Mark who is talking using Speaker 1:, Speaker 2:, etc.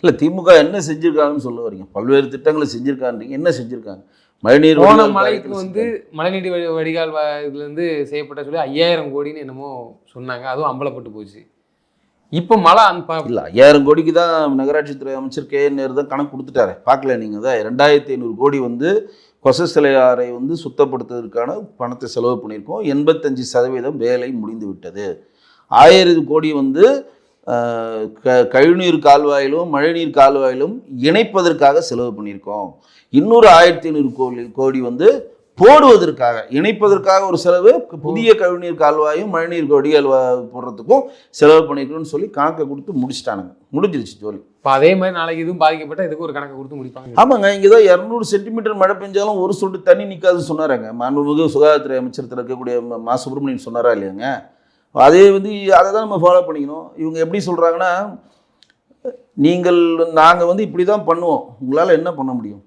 Speaker 1: இல்லை திமுக என்ன செஞ்சுருக்காங்கன்னு சொல்ல வரீங்க? பல்வேறு திட்டங்களை செஞ்சுருக்கான்றீங்க, என்ன செஞ்சுருக்காங்க? மழைநீர்
Speaker 2: போன மழைக்கு வந்து மழைநீர் வடிகால் இதுலேருந்து செய்யப்பட்ட சொல்லி 5000 கோடின்னு என்னமோ சொன்னாங்க. அதுவும் அம்பலப்பட்டு போச்சு. இப்போ மழை
Speaker 1: இல்லை 5000 கோடிக்கு தான் நகராட்சித்துறை அமைச்சர் KN நேரு தான் கணக்கு கொடுத்துட்டாரு. பார்க்கல நீங்கள் தான் 2500 கோடி வந்து கொசஸ்தலை ஆறை வந்து சுத்தப்படுத்துவதற்கான பணத்தை செலவு பண்ணியிருக்கோம். 85% வேலை முடிந்து விட்டது. 1000 கோடி வந்து கழிவுநீர் கால்வாயிலும் மழைநீர் கால்வாயிலும் இணைப்பதற்காக செலவு பண்ணியிருக்கோம். இன்னொரு 1500 கோடி வந்து போடுவதற்காக, இணைப்பதற்காக ஒரு செலவு, புதிய கழிவுநீர் கால்வாயும் மழைநீர் வடிகால் போடுறதுக்கும் செலவு பண்ணியிருக்கோம்னு சொல்லி கணக்கை கொடுத்து முடிச்சிட்டானுங்க. முடிஞ்சிருச்சு ஜோலி.
Speaker 2: இப்போ அதே மாதிரி நாளைக்கு இதுவும் பாதிக்கப்பட்ட இதுக்கு ஒரு கணக்கை கொடுத்து முடிப்பாங்க.
Speaker 1: ஆமாங்க, இங்கே தான் 200 சென்டிமீட்டர் மழை பெஞ்சாலும் ஒரு சொட்டு தண்ணி நிற்காதுன்னு சொன்னாராங்க. மாண்புமிகு சுகாதாரத்துறை அமைச்சரத்தில் இருக்கக்கூடிய மா சுப்பிரமணியன் சொன்னாரா இல்லையாங்க? அதே வந்து அதை தான் நம்ம ஃபாலோ பண்ணிக்கணும். இவங்க எப்படி சொல்கிறாங்கன்னா, நாங்கள் வந்து இப்படி தான் பண்ணுவோம், உங்களால் என்ன பண்ண முடியும்?